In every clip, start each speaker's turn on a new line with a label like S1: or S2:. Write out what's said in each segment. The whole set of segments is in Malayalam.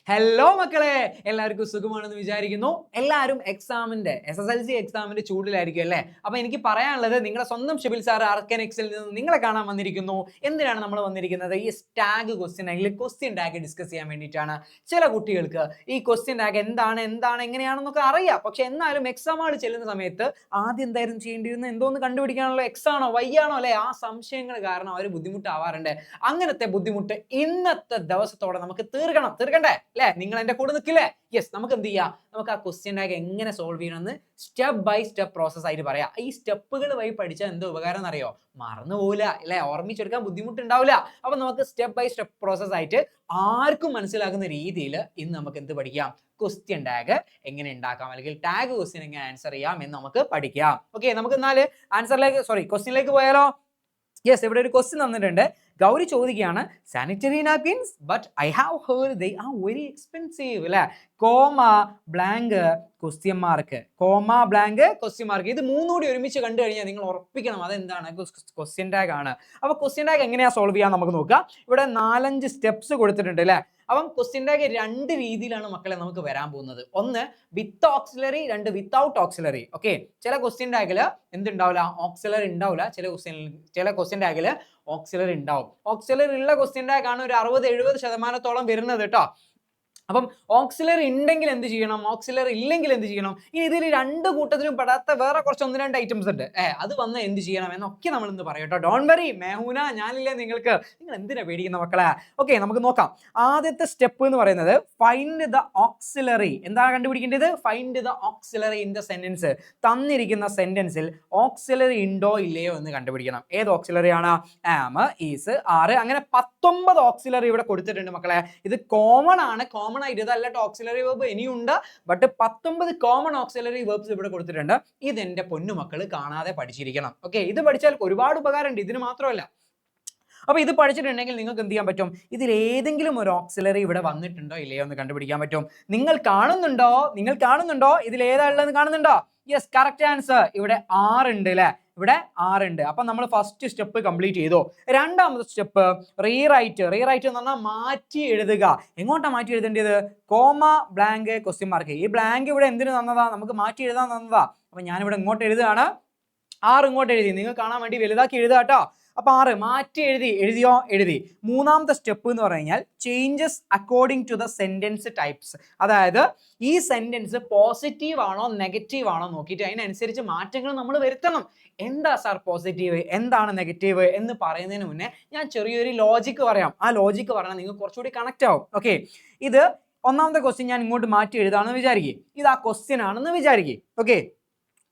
S1: ഹലോ മക്കളെ, എല്ലാവർക്കും സുഖമാണെന്ന് വിചാരിക്കുന്നു. എല്ലാവരും എക്സാമിന്റെ SSLC എക്സാമിന്റെ ചൂടിലായിരിക്കും അല്ലേ? അപ്പൊ എനിക്ക് പറയാനുള്ളത്, നിങ്ങളുടെ സ്വന്തം ഷിബിൽ സാർ ആർക്കനെക്സിൽ നിന്ന് നിങ്ങളെ കാണാൻ വന്നിരിക്കുന്നു. എന്തിനാണ് നമ്മൾ വന്നിരിക്കുന്നത്? ഈ ടാഗ് ക്വസ്റ്റ്യൻ അല്ലെങ്കിൽ ക്വസ്റ്റ്യൻ ടാഗ് ഡിസ്കസ് ചെയ്യാൻ വേണ്ടിയിട്ടാണ്. ചില കുട്ടികൾക്ക് ഈ ക്വസ്റ്റ്യൻ ടാഗ് എന്താണ് എങ്ങനെയാണെന്നൊക്കെ അറിയാം. പക്ഷെ എന്നാലും എക്സാം ഹാളിൽ ചെല്ലുന്ന സമയത്ത് ആദ്യം എന്തായിരുന്നു ചെയ്യേണ്ടിയിരുന്നത്, എന്തോന്ന് കണ്ടുപിടിക്കാനുള്ള X ആണോ Y ആണോ അല്ലെ, ആ സംശയങ്ങൾ കാരണം അവർ ബുദ്ധിമുട്ടാവാറുണ്ട്. അങ്ങനത്തെ ബുദ്ധിമുട്ട് ഇന്നത്തെ ദിവസത്തോടെ നമുക്ക് തീർക്കണ്ടേ അല്ലെ? നിങ്ങൾ എന്റെ കൂടെ നിൽക്കില്ലേ? യെസ്, നമുക്ക് എന്ത് ചെയ്യാം, നമുക്ക് ആ ക്വസ്റ്റ്യൻ ടാഗ് എങ്ങനെ സോൾവ് ചെയ്യണമെന്ന് സ്റ്റെപ്പ് ബൈ സ്റ്റെപ്പ് പ്രോസസ് ആയിട്ട് പറയാം. ഈ സ്റ്റെപ്പുകൾ വഴി പഠിച്ചാൽ എന്ത് ഉപകാരം എന്നറിയോ? മറന്നു പോകില്ല അല്ലെ, ഓർമ്മിച്ചെടുക്കാൻ ബുദ്ധിമുട്ടുണ്ടാവില്ല. അപ്പൊ നമുക്ക് സ്റ്റെപ്പ് ബൈ സ്റ്റെപ്പ് പ്രോസസ് ആയിട്ട് ആർക്കും മനസ്സിലാകുന്ന രീതിയിൽ ഇന്ന് നമുക്ക് എന്ത് പഠിക്കാം, ക്വസ്റ്റ്യൻ ടാഗ് എങ്ങനെ ഉണ്ടാക്കാം, അല്ലെങ്കിൽ ടാഗ് ക്വസ്റ്റ്യൻ എങ്ങനെ ആൻസർ ചെയ്യാം എന്ന് നമുക്ക് പഠിക്കാം. ഓക്കെ, നമുക്ക് എന്നാല് ക്വസ്റ്റ്യനിലേക്ക് പോയാലോ? യെസ്, ഇവിടെ ഒരു ക്വസ്റ്റ്യൻ തന്നിട്ടുണ്ട്. ഗൗരി ചോദിക്കുകയാണ്, sanitary napkins but I have heard they are very expensive അല്ലെ. Comma blank question mark, comma blank question mark, ഇത് മൂന്നുകൂടി ഒരുമിച്ച് കണ്ടു കഴിഞ്ഞാൽ നിങ്ങൾ ഉറപ്പിക്കണം അതെന്താണ്, ക്വസ്റ്റ്യൻ ടാഗ് ആണ്. അപ്പൊ ക്വസ്റ്റ്യൻ ടാഗ് എങ്ങനെയാ സോൾവ് ചെയ്യാൻ നമുക്ക് നോക്കാം. ഇവിടെ 4-5 സ്റ്റെപ്സ് കൊടുത്തിട്ടുണ്ട് അല്ലെ. അപ്പം ക്വസ്റ്റ്യൻ ടാഗ് 2 രീതിയിലാണ് മക്കളെ നമുക്ക് വരാൻ പോകുന്നത്. ഒന്ന് വിത്ത് ഓക്സിലറി, 2 വിത്തൗട്ട് ഓക്സിലറി. ഓക്കെ, ചില ക്വസ്റ്റ്യൻ ടാഗിൽ എന്തുണ്ടാവില്ല, ഓക്സിലറി ഉണ്ടാവില്ല. ചില ക്വസ്റ്റ്യൻ ടാഗിൽ ഓക്സിലറി ഉണ്ടാവും. ഓക്സിലറി ഉള്ള ക്വസ്റ്റ്യൻ ടാഗ് ആണ് ഒരു 60-70% വരുന്നത് കേട്ടോ. അപ്പം ഓക്സിലറി ഉണ്ടെങ്കിൽ എന്ത് ചെയ്യണം, ഓക്സിലറി ഇല്ലെങ്കിൽ എന്ത് ചെയ്യണം? ഇനി ഇതിൽ 2 കൂട്ടത്തിലും പെടാത്ത വേറെ കുറച്ച് 1-2 ഐറ്റംസ് ഉണ്ട്. അത് വന്ന് എന്ത് ചെയ്യണം എന്നൊക്കെ നമ്മൾ ഇന്ന് പറയും കേട്ടോ. ഡോണ്ട് വറി മേഹൂന, ഞാനില്ലേ നിങ്ങൾക്ക്. നിങ്ങൾ എന്തിനാ പേടിക്കുന്ന മക്കളെ? ഓക്കെ, നമുക്ക് നോക്കാം. ആദ്യത്തെ സ്റ്റെപ്പ് എന്ന് പറയുന്നത് ഫൈൻഡ് ദ ഓക്സിലറി. എന്താണ് കണ്ടുപിടിക്കേണ്ടത്? Find the auxiliary in the sentence. തന്നിരിക്കുന്ന സെന്റൻസിൽ ഓക്സിലറി ഉണ്ടോ ഇല്ലയോ എന്ന് കണ്ടുപിടിക്കണം. ഏത് ഓക്സിലറി ആണ്? ആം, ഈസ്, ആർ, അങ്ങനെ 19 ഓക്സിലറി ഇവിടെ കൊടുത്തിട്ടുണ്ട് മക്കളെ. ഇത് കോമൺ ആണ്, കോമൺ ആയിട്ട് ഇതല്ല ഓക്സിലറി വെർബ് ഇനിയുണ്ട്. ബട്ട് 19 കോമൺ ഓക്സിലറി വെർബ്സ് ഇവിടെ കൊടുത്തിട്ടുണ്ട്. ഇതെന്റെ പൊന്നുമക്കൾ കാണാതെ പഠിച്ചിരിക്കണം. ഓക്കെ, ഇത് പഠിച്ചാൽ ഒരുപാട് ഉപകാരമുണ്ട്, ഇതിന് മാത്രമല്ല. അപ്പൊ ഇത് പഠിച്ചിട്ടുണ്ടെങ്കിൽ നിങ്ങൾക്ക് എന്ത് ചെയ്യാൻ പറ്റും, ഇതിൽ ഏതെങ്കിലും ഒരു ഓക്സിലറി ഇവിടെ വന്നിട്ടുണ്ടോ ഇല്ലയോ എന്ന് കണ്ടുപിടിക്കാൻ പറ്റും. നിങ്ങൾ കാണുന്നുണ്ടോ ഇതിൽ ഏതാ ഉള്ളതെന്ന് കാണുന്നുണ്ടോ? Yes, correct answer. ഇവിടെ 6 ഉണ്ട് അല്ലെ, ഇവിടെ 6 ഉണ്ട്. അപ്പൊ നമ്മൾ ഫസ്റ്റ് സ്റ്റെപ്പ് കംപ്ലീറ്റ് ചെയ്തു. രണ്ടാമത്തെ സ്റ്റെപ്പ് റീറൈറ്റ് എന്ന് പറഞ്ഞാൽ മാറ്റി എഴുതുക. എങ്ങോട്ടാ മാറ്റി എഴുതേണ്ടത്? Comma blank question mark. ഈ ബ്ലാങ്ക് ഇവിടെ എന്തിനു തന്നതാ? നമുക്ക് മാറ്റി എഴുതാൻ തന്നതാ. അപ്പൊ ഞാനിവിടെ ഇങ്ങോട്ട് എഴുതുകയാണ്. 6 ഇങ്ങോട്ട് എഴുതി, നിങ്ങൾക്ക് കാണാൻ വേണ്ടി വലുതാക്കി എഴുതുക കേട്ടോ. അപ്പൊ 6 മാറ്റി എഴുതി. മൂന്നാമത്തെ സ്റ്റെപ്പ് എന്ന് പറഞ്ഞാൽ changes according to the sentence types. അതായത് ഈ സെന്റൻസ് പോസിറ്റീവ് ആണോ നെഗറ്റീവ് ആണോ നോക്കിയിട്ട് അതിനനുസരിച്ച് മാറ്റങ്ങൾ നമ്മൾ വരുത്തണം. എന്താ സാർ പോസിറ്റീവ്, എന്താണ് നെഗറ്റീവ് എന്ന് പറയുന്നതിന് മുന്നേ ഞാൻ ചെറിയൊരു ലോജിക്ക് പറയാം. ആ ലോജിക്ക് പറഞ്ഞാൽ നിങ്ങൾക്ക് കുറച്ചുകൂടി കണക്ട് ആവും. ഓക്കെ, ഇത് ഒന്നാമത്തെ ക്വസ്റ്റ്യൻ ഞാൻ ഇങ്ങോട്ട് മാറ്റി എഴുതാണെന്ന് വിചാരിക്കുക. ഇത് ആ ക്വസ്റ്റ്യൻ ആണെന്ന് വിചാരിക്കുക. ഓക്കെ,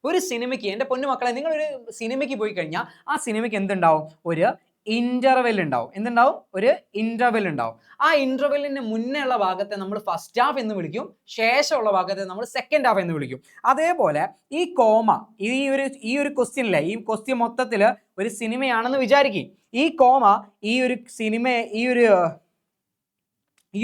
S1: ഒരു സിനിമയ്ക്ക്, എൻ്റെ പൊന്നു മക്കളെ, നിങ്ങൾ ഒരു സിനിമയ്ക്ക് പോയി കഴിഞ്ഞാൽ ആ സിനിമയ്ക്ക് എന്തുണ്ടാവും? ഒരു ഇന്റർവെൽ ഉണ്ടാവും. എന്തുണ്ടാവും? ഒരു ഇന്റർവെൽ ഉണ്ടാവും. ആ ഇന്റർവെല്ലിന് മുന്നേ ഉള്ള ഭാഗത്തെ നമ്മൾ ഫസ്റ്റ് ഹാഫ് എന്ന് വിളിക്കും, ശേഷമുള്ള ഭാഗത്തെ നമ്മൾ സെക്കൻഡ് ഹാഫ് എന്ന് വിളിക്കും. അതേപോലെ ഈ കോമ, ഈ ഒരു ക്വസ്റ്റ്യനിലെ ഈ ക്വസ്റ്റ്യൻ മൊത്തത്തിൽ ഒരു സിനിമയാണെന്ന് വിചാരിക്കും. ഈ കോമ ഈ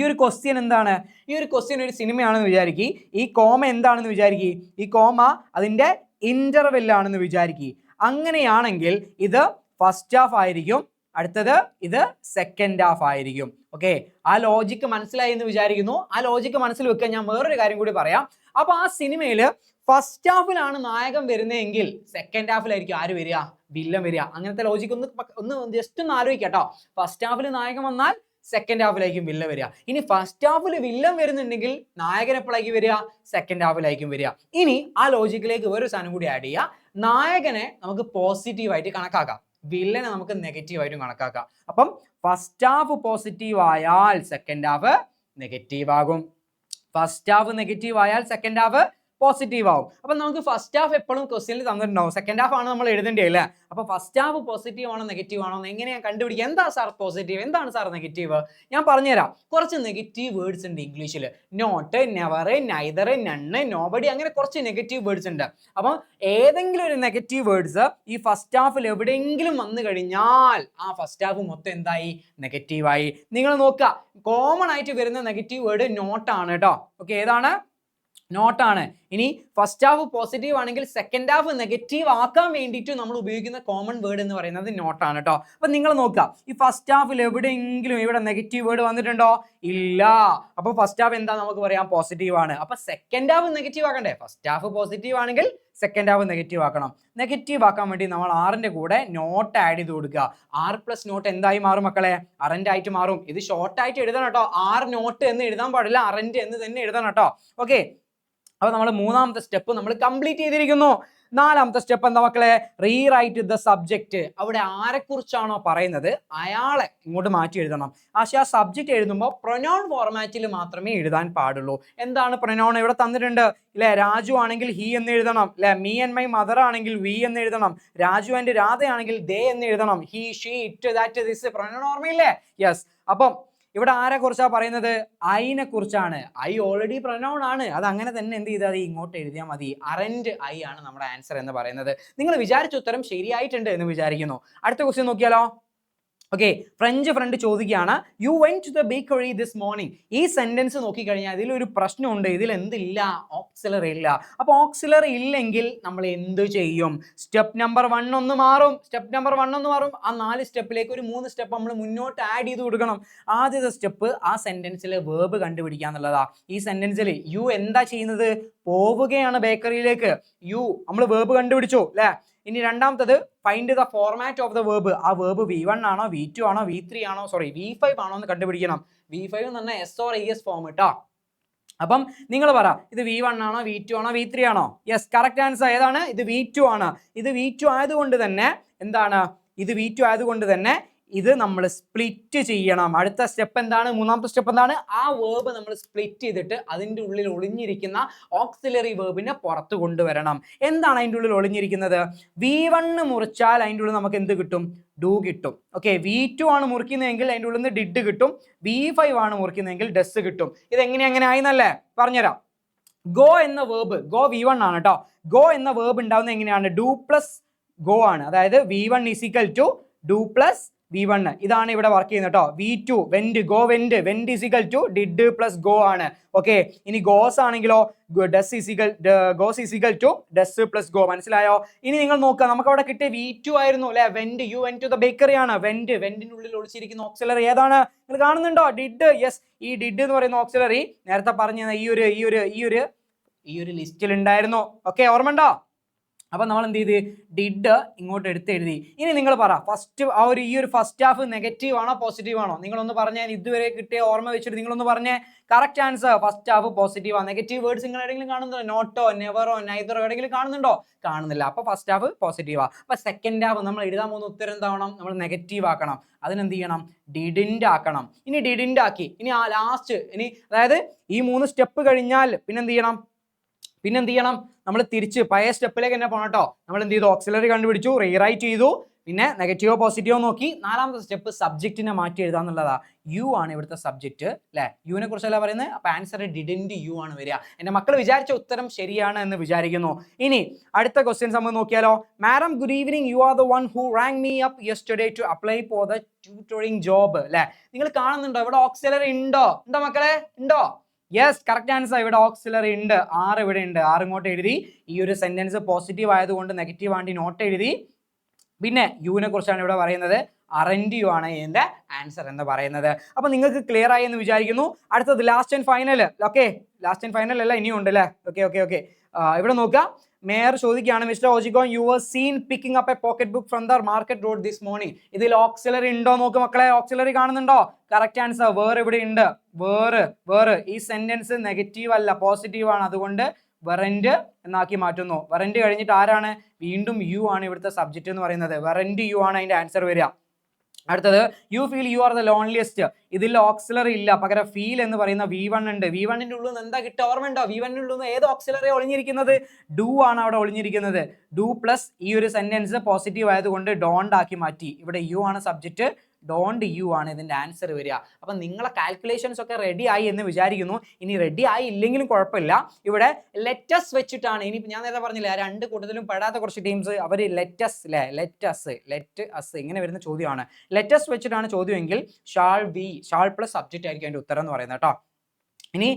S1: ഒരു ക്വസ്റ്റ്യൻ എന്താണ്? ഈ ഒരു ക്വസ്റ്റ്യൻ ഒരു സിനിമയാണെന്ന് വിചാരിക്കുക. ഈ കോമ എന്താണെന്ന് വിചാരിക്കുക? ഈ കോമ അതിന്റെ ഇന്റർവെൽ ആണെന്ന് വിചാരിക്കുക. അങ്ങനെയാണെങ്കിൽ ഇത് ഫസ്റ്റ് ഹാഫ് ആയിരിക്കും, അടുത്തത് ഇത് സെക്കൻഡ് ഹാഫ് ആയിരിക്കും. ഓക്കെ, ആ ലോജിക്ക് മനസ്സിലായി എന്ന് വിചാരിക്കുന്നു. ആ ലോജിക്ക് മനസ്സിൽ വെക്കാൻ ഞാൻ വേറൊരു കാര്യം കൂടി പറയാം. അപ്പൊ ആ സിനിമയില് ഫസ്റ്റ് ഹാഫിലാണ് നായകൻ വരുന്നതെങ്കിൽ സെക്കൻഡ് ഹാഫിലായിരിക്കും ആര് വരിക? വില്ലൻ വരിക. അങ്ങനത്തെ ലോജിക്ക് ഒന്ന് ജസ്റ്റ് ഒന്ന് ആലോചിക്കാം കേട്ടോ. ഫസ്റ്റ് ഹാഫിൽ നായകൻ വന്നാൽ സെക്കൻഡ് ഹാഫിലായിരിക്കും വില്ലൻ വരിക. ഇനി ഫസ്റ്റ് ഹാഫിൽ വില്ലൻ വരുന്നുണ്ടെങ്കിൽ നായകൻ എപ്പോഴായിരിക്കും വരിക? സെക്കൻഡ് ഹാഫിലായിരിക്കും വരിക. ഇനി ആ ലോജിക്കിലേക്ക് വേറൊരു സാധനം കൂടി ആഡ് ചെയ്യുക. നായകനെ നമുക്ക് പോസിറ്റീവായിട്ട് കണക്കാക്കാം, വില്ലനെ നമുക്ക് നെഗറ്റീവായിട്ടും കണക്കാക്കാം. അപ്പം ഫസ്റ്റ് ഹാഫ് പോസിറ്റീവ് ആയാൽ സെക്കൻഡ് ഹാഫ് നെഗറ്റീവ് ആകും. ഫസ്റ്റ് ഹാഫ് നെഗറ്റീവ് ആയാൽ സെക്കൻഡ് ഹാഫ് പോസിറ്റീവ് ആവും. അപ്പൊ നമുക്ക് ഫസ്റ്റ് ഹാഫ് എപ്പോഴും ക്വസ്റ്റ്യനിൽ തന്നിട്ടുണ്ടാവും, സെക്കൻഡ് ഹാഫ് ആണ് നമ്മൾ എഴുതേണ്ടത് അല്ലേ. അപ്പൊ ഫസ്റ്റ് ഹാഫ് പോസിറ്റീവ് ആണോ നെഗറ്റീവ് ആണോ എന്ന് എങ്ങനെയാ കണ്ടുപിടിക്കുക? എന്താ സാർ പോസിറ്റീവ്, എന്താണ് സാർ നെഗറ്റീവ്? ഞാൻ പറഞ്ഞുതരാം. കുറച്ച് നെഗറ്റീവ് വേർഡ്സ് ഉണ്ട് ഇംഗ്ലീഷിൽ. Not, never, neither, none, nobody, അങ്ങനെ കുറച്ച് നെഗറ്റീവ് വേർഡ്സ് ഉണ്ട്. അപ്പം ഏതെങ്കിലും ഒരു നെഗറ്റീവ് വേർഡ്സ് ഈ ഫസ്റ്റ് ഹാഫിൽ എവിടെയെങ്കിലും വന്നു കഴിഞ്ഞാൽ ആ ഫസ്റ്റ് ഹാഫ് മൊത്തം എന്തായി? നെഗറ്റീവായി. നിങ്ങൾ നോക്കുക, കോമൺ ആയിട്ട് വരുന്ന നെഗറ്റീവ് വേർഡ് നോട്ടാണ് കേട്ടോ. ഓക്കെ, ഏതാണ്? നോട്ടാണ്. ഇനി ഫസ്റ്റ് ഹാഫ് പോസിറ്റീവ് ആണെങ്കിൽ സെക്കൻഡ് ഹാഫ് നെഗറ്റീവ് ആക്കാൻ വേണ്ടിയിട്ട് നമ്മൾ ഉപയോഗിക്കുന്ന കോമൺ വേർഡ് എന്ന് പറയുന്നത് നോട്ടാണ് കേട്ടോ. അപ്പൊ നിങ്ങൾ നോക്കുക, ഈ ഫസ്റ്റ് ഹാഫിൽ എവിടെയെങ്കിലും ഇവിടെ നെഗറ്റീവ് വേർഡ് വന്നിട്ടുണ്ടോ? ഇല്ല. അപ്പൊ ഫസ്റ്റ് ഹാഫ് എന്താ നമുക്ക് പറയാം? പോസിറ്റീവ് ആണ്. അപ്പൊ സെക്കൻഡ് ഹാഫ് നെഗറ്റീവ് ആക്കണ്ടേ? ഫസ്റ്റ് ഹാഫ് പോസിറ്റീവ് ആണെങ്കിൽ സെക്കൻഡ് ഹാഫ് നെഗറ്റീവ് ആക്കണം. നെഗറ്റീവ് ആക്കാൻ വേണ്ടി നമ്മൾ ആറിന്റെ കൂടെ നോട്ട് ആഡ് ചെയ്ത് കൊടുക്കുക. ആർ പ്ലസ് നോട്ട് എന്തായി മാറും മക്കളെ? അറന്റ് ആയിട്ട് മാറും. ഇത് ഷോർട്ട് ആയിട്ട് എഴുതണം കേട്ടോ. ആർ നോട്ട് എന്ന് എഴുതാൻ പാടില്ല, അറന്റ് എന്ന് തന്നെ എഴുതണം കേട്ടോ. ഓക്കെ, അപ്പൊ നമ്മൾ മൂന്നാമത്തെ സ്റ്റെപ്പ് നമ്മൾ കംപ്ലീറ്റ് ചെയ്തിരിക്കുന്നു. നാലാമത്തെ സ്റ്റെപ്പ് എന്താ മക്കളെ? Rewrite the subject. അവിടെ ആരെക്കുറിച്ചാണോ പറയുന്നത് അയാളെ ഇങ്ങോട്ട് മാറ്റി എഴുതണം. പക്ഷെ ആ സബ്ജക്റ്റ് എഴുതുമ്പോൾ പ്രൊനൗൺ ഫോർമാറ്റിൽ മാത്രമേ എഴുതാൻ പാടുള്ളൂ. എന്താണ് പ്രൊനൗൺ? ഇവിടെ തന്നിട്ടുണ്ട് അല്ലെ. രാജു ആണെങ്കിൽ ഹി എന്ന് എഴുതണം അല്ലെ. മീ ആൻഡ് മൈ മദർ ആണെങ്കിൽ വി എന്ന് എഴുതണം. രാജു ആൻഡ് രാധ ആണെങ്കിൽ ദേ എന്ന് എഴുതണം. He, she, it, that, this pronoun ഓർമ്മയില്ലേ? യെസ്. അപ്പം ഇവിടെ ആരെ കുറിച്ചാണ് പറയുന്നത്? ഐനെ കുറിച്ചാണ്. ഐ ഓൾറെഡി പ്രൊനൗൺ ആണ്. അത് അങ്ങനെ തന്നെ എന്ത് ചെയ്താൽ ഇങ്ങോട്ട് എഴുതിയാൽ മതി. അറന്റ് ഐ ആണ് നമ്മുടെ ആൻസർ എന്ന് പറയുന്നത്. നിങ്ങൾ വിചാരിച്ച ഉത്തരം ശരിയായിട്ടുണ്ട് എന്ന് വിചാരിക്കുന്നു. അടുത്ത ക്വസ്റ്റ്യൻ നോക്കിയാലോ? ഓക്കെ, ഫ്രഞ്ച് ഫ്രണ്ട് ചോദിക്കുകയാണ്, you went to the bakery this morning. ഈ സെന്റൻസ് നോക്കിക്കഴിഞ്ഞാൽ ഇതിലൊരു പ്രശ്നമുണ്ട്. ഇതിൽ എന്തില്ല? ഓക്സിലറി ഇല്ല. അപ്പൊ ഓക്സിലറി ഇല്ലെങ്കിൽ നമ്മൾ എന്ത് ചെയ്യും? സ്റ്റെപ്പ് നമ്പർ 1 ഒന്ന് മാറും. ആ 4 സ്റ്റെപ്പിലേക്ക് ഒരു 3 സ്റ്റെപ്പ് നമ്മൾ മുന്നോട്ട് ആഡ് ചെയ്ത് കൊടുക്കണം. ആദ്യത്തെ സ്റ്റെപ്പ് ആ സെന്റൻസിലെ വേർബ് കണ്ടുപിടിക്കുക എന്നുള്ളതാ. ഈ സെന്റൻസിൽ യു എന്താ ചെയ്യുന്നത്? പോവുകയാണ് ബേക്കറിയിലേക്ക്. യു നമ്മൾ വേർബ് കണ്ടുപിടിച്ചു അല്ലെ. ഇനി രണ്ടാമത്തത് find the format of the verb. ആ വേർബ് V1 ആണോ V2 ആണോ V3 ആണോ V5 ആണോ എന്ന് കണ്ടുപിടിക്കണം. V5 എന്ന് പറഞ്ഞാൽ S or ES ഫോം കേട്ടോ. അപ്പം നിങ്ങൾ പറ, ഇത് V1 ആണോ V2 ആണോ V3 ആണോ? യെസ്, കറക്റ്റ് ആൻസർ ഏതാണ്? ഇത് V2 ആണ്. ഇത് V2 ആയതുകൊണ്ട് തന്നെ എന്താണ്? ഇത് V2 ആയതുകൊണ്ട് തന്നെ ഇത് നമ്മൾ സ്പ്ലിറ്റ് ചെയ്യണം. അടുത്ത സ്റ്റെപ്പ് എന്താണ്? മൂന്നാമത്തെ സ്റ്റെപ്പ് എന്താണ്? ആ വേർബ് നമ്മൾ സ്പ്ലിറ്റ് ചെയ്തിട്ട് അതിൻ്റെ ഉള്ളിൽ ഒളിഞ്ഞിരിക്കുന്ന ഓക്സിലറി വേർബിനെ പുറത്ത് കൊണ്ടുവരണം. എന്താണ് അതിൻ്റെ ഉള്ളിൽ ഒളിഞ്ഞിരിക്കുന്നത്? V1 മുറിച്ചാൽ അതിൻ്റെ ഉള്ളിൽ നമുക്ക് എന്ത് കിട്ടും? ഡു കിട്ടും. ഓക്കെ, V2 ആണ് മുറിക്കുന്നതെങ്കിൽ അതിൻ്റെ ഉള്ളിൽ നിന്ന് ഡിഡ് കിട്ടും. V5 ആണ് മുറിക്കുന്നതെങ്കിൽ ഡസ് കിട്ടും. ഇത് എങ്ങനെ ആയിന്നല്ലേ പറഞ്ഞുതരാം. ഗോ എന്ന വേർബ്, ഗോ V1 ആണ് കേട്ടോ. ഗോ എന്ന വേർബ് ഉണ്ടാവുന്നത് എങ്ങനെയാണ്? ഡു പ്ലസ് ഗോ ആണ്. അതായത് V1 is equal to do plus V1. ഇതാണ് ഇവിടെ വർക്ക് ചെയ്യുന്നത് കേട്ടോ. V2 went, go went, went is equal to did plus go ആണ്. ഓക്കെ, ഇനി ഗോസ് ആണെങ്കിലോ goes is equal to does plus go. മനസ്സിലായോ? ഇനി നിങ്ങൾ നോക്കുക, നമുക്ക് അവിടെ കിട്ടിയ V2 ആയിരുന്നു അല്ലെ. Went, you went to the bakery ആണ്. വെന്റിന്റെ ഉള്ളിൽ ഒളിച്ചിരിക്കുന്ന ഓക്സിലറി ഏതാണ്? നിങ്ങൾ കാണുന്നുണ്ടോ? ഡിഡ്. യെസ്, ഈ ഡിഡ് എന്ന് പറയുന്ന ഓക്സിലറി നേരത്തെ പറഞ്ഞ ഈ ഒരു ലിസ്റ്റിൽ ഉണ്ടായിരുന്നു. ഓക്കെ, ഓർമ്മയുണ്ടോ? അപ്പൊ നമ്മൾ എന്ത് ചെയ്ത്? ഡിഡ് ഇങ്ങോട്ട് എഴുതി. ഇനി നിങ്ങൾ പറ, ഈ ഒരു ഫസ്റ്റ് ഹാഫ് നെഗറ്റീവ് ആണോ പോസിറ്റീവ് ആണോ? നിങ്ങളൊന്ന് പറഞ്ഞാൽ, ഇതുവരെ കിട്ടിയ ഓർമ്മ വെച്ചിട്ട് നിങ്ങളൊന്ന് പറഞ്ഞേ. Correct answer first half positive ആണ്. നെഗറ്റീവ് വേർഡ്സ് നിങ്ങൾ എവിടെയെങ്കിലും കാണുന്നുണ്ടോ? നോട്ടോ, നെവറോ, നൈതറോ എവിടെയെങ്കിലും കാണുന്നുണ്ടോ? കാണുന്നില്ല. അപ്പൊ ഫസ്റ്റ് ഹാഫ് പോസിറ്റീവാ. അപ്പൊ സെക്കൻഡ് ഹാഫ് നമ്മൾ എഴുതാൻ പോകുന്ന ഉത്തരം എന്താവണം? നമ്മൾ നെഗറ്റീവ് ആക്കണം. അതിനെന്ത് ചെയ്യണം? ഡിഡിന്റ് ആക്കണം. ഇനി ഡിഡിന്റ് ആക്കി, ഇനി ആ ലാസ്റ്റ്, അതായത് ഈ 3 സ്റ്റെപ്പ് കഴിഞ്ഞാൽ പിന്നെന്ത് ചെയ്യണം? നമ്മൾ തിരിച്ച് പഴയ സ്റ്റെപ്പിലേക്ക് തന്നെ പോകണം കേട്ടോ. നമ്മൾ എന്ത് ചെയ്തു? ഓക്സിലറി കണ്ടുപിടിച്ചു, റീറൈറ്റ് ചെയ്തു, പിന്നെ നെഗറ്റീവോ പോസിറ്റീവോ നോക്കി. നാലാമത്തെ സ്റ്റെപ്പ് സബ്ജക്റ്റിനെ മാറ്റി എഴുതാന്നുള്ളതാ. യു ആണ് ഇവിടുത്തെ സബ്ജക്റ്റ് അല്ലെ. യുവിനെ കുറിച്ചല്ല പറയുന്നത്. അപ്പൊ ആൻസർ ഡിഡിന്റ് യു ആണ് വരിക. എന്റെ മക്കൾ വിചാരിച്ച ഉത്തരം ശരിയാണ് എന്ന് വിചാരിക്കുന്നു. ഇനി അടുത്ത ക്വസ്റ്റ്യൻസ് നമുക്ക് നോക്കിയാലോ. Madam, good evening. You are the one who rang me up yesterday to apply for the tutoring job അല്ലെ. നിങ്ങൾ കാണുന്നുണ്ടോ ഇവിടെ ഓക്സിലറി ഉണ്ടോ മക്കളെ? ഉണ്ടോ? Yes, correct answer. ഇവിടെ ഓക്സിലറി ഉണ്ട്. ആർ ഇവിടെ ഉണ്ട്. ആർ ഇങ്ങോട്ട് എഴുതി. ഈ ഒരു സെന്റൻസ് പോസിറ്റീവ് ആയതുകൊണ്ട് നെഗറ്റീവ് ആണ്ടി നോട്ട് എഴുതി. പിന്നെ യുവിനെ കുറിച്ചാണ് ഇവിടെ പറയുന്നത്. അറന്റ് യു ആണ് ഇതിന്റെ ആൻസർ എന്ന് പറയുന്നത്. അപ്പൊ നിങ്ങൾക്ക് ക്ലിയർ ആയി എന്ന് വിചാരിക്കുന്നു. അടുത്തത് last and final. Okay, last and final അല്ല, ഇനിയും ഉണ്ട് അല്ലേ. ഓക്കെ. ഇവിടെ നോക്കുക. മേയർ ചോദിക്കുകയാണ്, mister Ojigon, you was seen picking up a pocket book from the market road this morning. ഇതിൽ ഓക്സിലറി ഉണ്ടോ നോക്ക് മക്കളെ. ഓക്സിലറി കാണുന്നുണ്ടോ? കറക്റ്റ് ആൻസർ വേർ ഇവിടെ ഉണ്ട്. വേർ ഈ സെന്റൻസ് നെഗറ്റീവ് അല്ല, പോസിറ്റീവ് ആണ്. അതുകൊണ്ട് വെറന്റ് എന്നാക്കി മാറ്റുന്നു. വെറന്റ് കഴിഞ്ഞിട്ട് ആരാണ്? വീണ്ടും യു ആണ് ഇവിടുത്തെ സബ്ജക്റ്റ് എന്ന് പറയുന്നത്. വെറന്റ് യു ആണ് അതിന്റെ ആൻസർ വരിക. അടുത്തത്, you feel you are the loneliest. ഇതിൽ ഓക്സിലറി ഇല്ല, പകരം ഫീൽ എന്ന് പറയുന്ന V1 ഉണ്ട്. V1ന്റെ ഉള്ളിൽ നിന്ന് എന്താ കിട്ടുക? ഓർമ്മയുണ്ടോ? V1ന്റെ ഉള്ളിൽ നിന്ന് ഏത് ഓക്സിലറി ഒളിഞ്ഞിരിക്കുന്നത്? ഡു ആണ് അവിടെ ഒളിഞ്ഞിരിക്കുന്നത്. ഡു പ്ലസ് ഈ ഒരു സെന്റൻസ് പോസിറ്റീവ് ആയതുകൊണ്ട് ഡോണ്ട് ആക്കി മാറ്റി. ഇവിടെ യു ആണ് സബ്ജക്റ്റ്, ഡോണ്ട് യു ആണ് ഇതിന്റെ ആൻസർ വരിക. അപ്പൊ നിങ്ങളെ കാൽക്കുലേഷൻസ് ഒക്കെ റെഡി ആയി എന്ന് വിചാരിക്കുന്നു. ഇനി റെഡി ആയി ഇല്ലെങ്കിലും കുഴപ്പമില്ല. ഇവിടെ ലെറ്റസ് വെച്ചിട്ടാണ്. ഇനി ഞാൻ നേരത്തെ പറഞ്ഞില്ല, 2 കൂട്ടത്തിലും പെടാത്ത കുറച്ച് ടീംസ് അവർ ലെറ്റ് അസ് ഇങ്ങനെ വരുന്ന ചോദ്യമാണ്. ലെറ്റസ് വെച്ചിട്ടാണ് ചോദ്യമെങ്കിൽ ഷാൾ പ്ലസ് സബ്ജക്റ്റ് ആയിരിക്കും അതിന്റെ ഉത്തരം എന്ന് പറയുന്നത് കേട്ടോ. ഇനി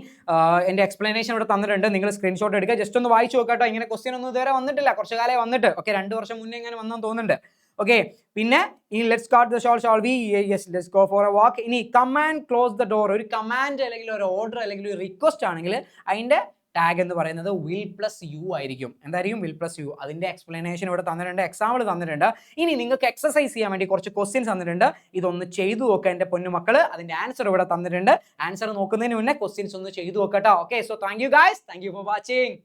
S1: എൻ്റെ എക്സ്പ്ലനേഷൻ ഇവിടെ തന്നിട്ടുണ്ട്, നിങ്ങൾ സ്ക്രീൻഷോട്ട് എടുക്കുക, ജസ്റ്റ് ഒന്ന് വായിച്ചു നോക്കാട്ടോ. ഇങ്ങനെ ക്വസ്റ്റ്യൻ ഒന്നും ഇതുവരെ വന്നിട്ടില്ല, കുറച്ച് കാലം വന്നിട്ട്. ഓക്കെ, 2 വർഷം മുന്നേ ഇങ്ങനെ വന്നെന്ന് തോന്നുന്നുണ്ട്. ഓക്കെ, പിന്നെ ഈ let's start the shall we yes let's go for a walk. ഇനി കമാൻഡ് ക്ലോസ് ദ ഡോർ, ഒരു കമാൻഡ് അല്ലെങ്കിൽ ഒരു ഓർഡർ അല്ലെങ്കിൽ ഒരു റിക്വസ്റ്റ് ആണെങ്കിൽ അതിൻ്റെ ടാഗ് എന്ന് പറയുന്നത് വിൽ പ്ലസ് യു ആയിരിക്കും. എന്തായിരിക്കും? Will plus you. അതിൻ്റെ എക്സ്പ്ലനേഷൻ ഇവിടെ തന്നിട്ടുണ്ട്, എക്സാമ്പിൾ തന്നിട്ടുണ്ട്. ഇനി നിങ്ങൾക്ക് എക്സസൈസ് ചെയ്യാൻ വേണ്ടി കുറച്ച് ക്വസ്റ്റ്യൻസ് തന്നിട്ടുണ്ട്, ഇതൊന്ന് ചെയ്തു നോക്കുക എൻ്റെ പൊന്നുമക്കള്. അതിൻ്റെ ആൻസർ ഇവിടെ തന്നിട്ടുണ്ട്. ആൻസർ നോക്കുന്നതിന് മുന്നേ ക്വസ്റ്റ്യൻസ് ഒന്ന് ചെയ്തു നോക്കട്ടോ. Okay, so thank you guys, thank you for watching.